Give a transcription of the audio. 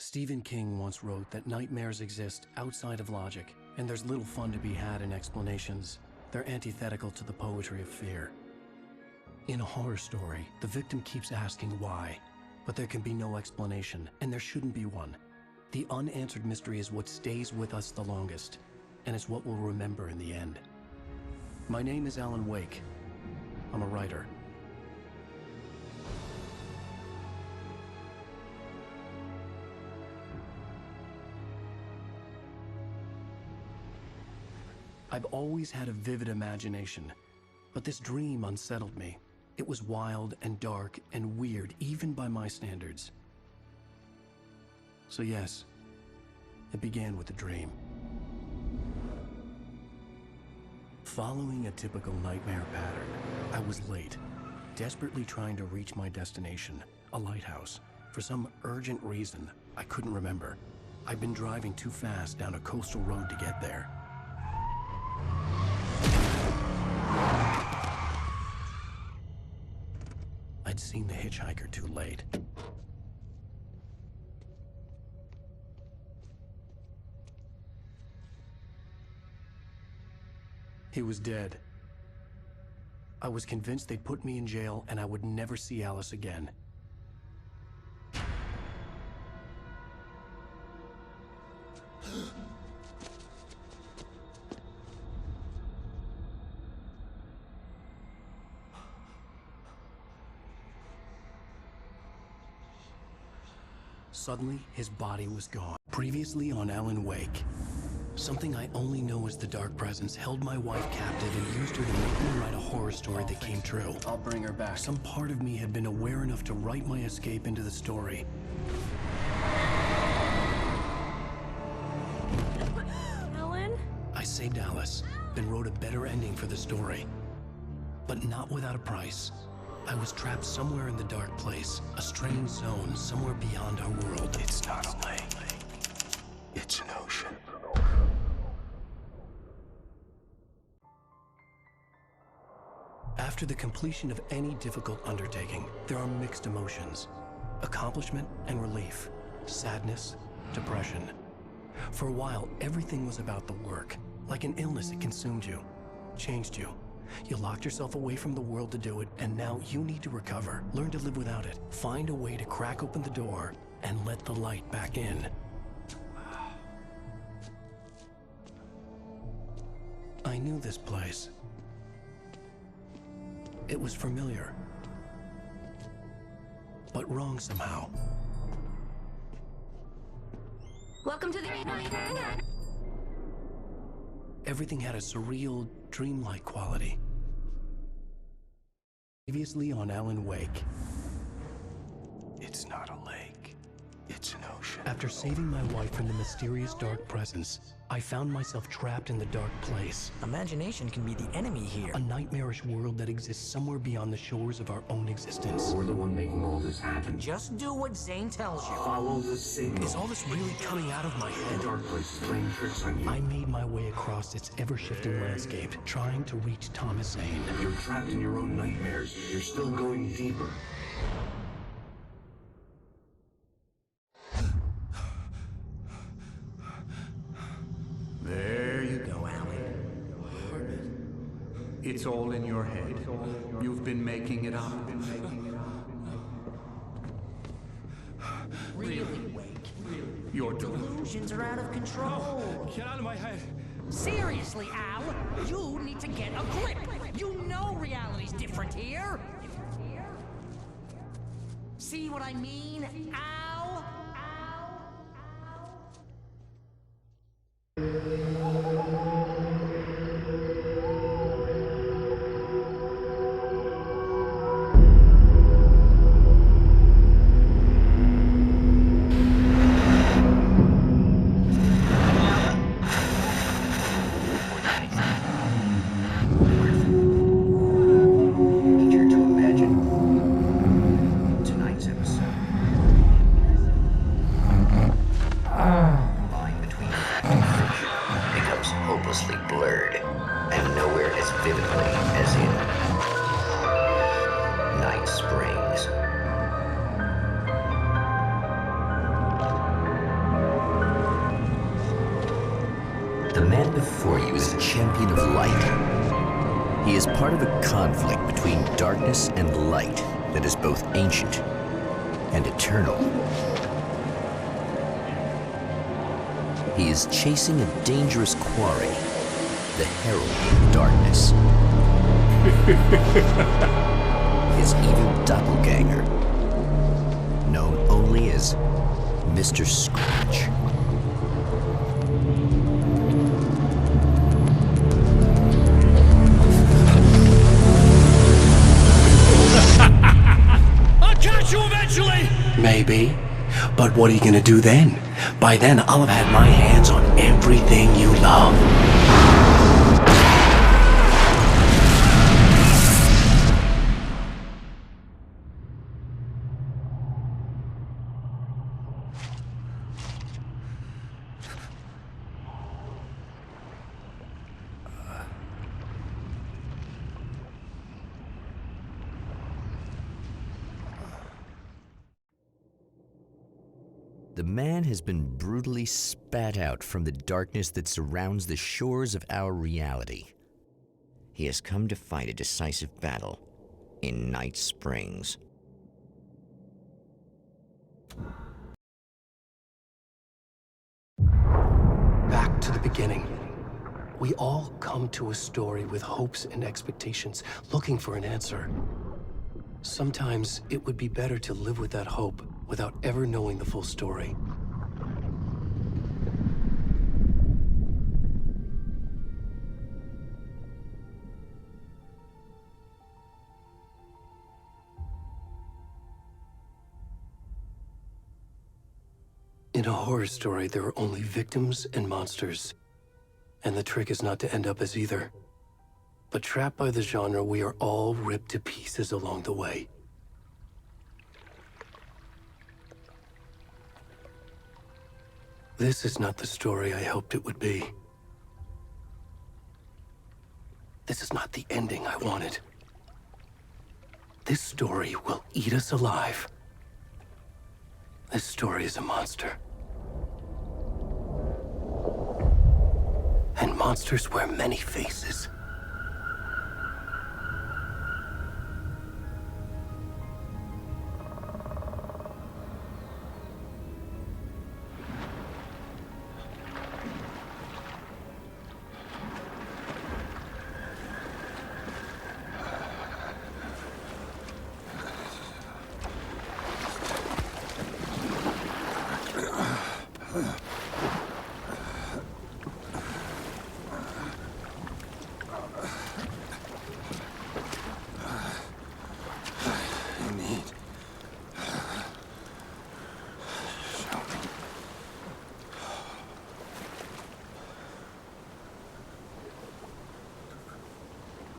Stephen King once wrote that nightmares exist outside of logic, and there's little fun to be had in explanations. They're antithetical to the poetry of fear. In a horror story, the victim keeps asking why, but there can be no explanation, and there shouldn't be one. The unanswered mystery is what stays with us the longest, and it's what we'll remember in the end. My name is Alan Wake. I'm a writer. I've always had a vivid imagination, but this dream unsettled me. It was wild and dark and weird, even by my standards. So yes, it began with a dream. Following a typical nightmare pattern, I was late, desperately trying to reach my destination, a lighthouse. For some urgent reason, I couldn't remember. I'd been driving too fast down a coastal road to get there. I'd seen the hitchhiker too late. He was dead. I was convinced they'd put me in jail and I would never see Alice again. Suddenly, his body was gone. Previously on Alan Wake, something I only know as the Dark Presence held my wife captive and used her to make me write a horror story that came true. I'll bring her back. Some part of me had been aware enough to write my escape into the story. Alan? I saved Alice, then wrote a better ending for the story. But not without a price. I was trapped somewhere in the dark place, a strange zone somewhere beyond our world. It's not a lake. It's an ocean. After the completion of any difficult undertaking, there are mixed emotions. Accomplishment and relief. Sadness, depression. For a while, everything was about the work. Like an illness, it consumed you, changed you. You locked yourself away from the world to do it, and now you need to recover. Learn to live without it. Find a way to crack open the door and let the light back in. I knew this place. It was familiar, but wrong somehow. Welcome to the... Everything had a surreal, dreamlike quality. Previously on Alan Wake. It's not a lake. It's an ocean. After saving my wife from the mysterious Dark Presence, I found myself trapped in the dark place. Imagination can be the enemy here. A nightmarish world that exists somewhere beyond the shores of our own existence. We're the one making all this happen. Just do what Zane tells you. Follow the signal. Is all this really coming out of my head? The dark place is playing tricks on you. I made my way across its ever-shifting landscape, trying to reach Thomas Zane. You're trapped in your own nightmares. You're still going deeper. There you go, Alan. It's all in your head. You've been making it up. Really, Wake? Your Delusions are out of control. Get out of my head. Seriously, Al, you need to get a grip. You know reality's different here. See what I mean, Al? Need you to imagine tonight's episode. before you is a champion of light. He is part of a conflict between darkness and light that is both ancient and eternal. He is chasing a dangerous quarry, the Herald of Darkness. His evil doppelganger, known only as Mr. Scratch. I'll catch you eventually! Maybe. But what are you gonna do then? By then, I'll have had my hands on everything you love. The man has been brutally spat out from the darkness that surrounds the shores of our reality. He has come to fight a decisive battle in Night Springs. Back to the beginning. We all come to a story with hopes and expectations, looking for an answer. Sometimes it would be better to live with that hope without ever knowing the full story. In a horror story, there are only victims and monsters. And the trick is not to end up as either. But trapped by the genre, we are all ripped to pieces along the way. This is not the story I hoped it would be. This is not the ending I wanted. This story will eat us alive. This story is a monster. And monsters wear many faces.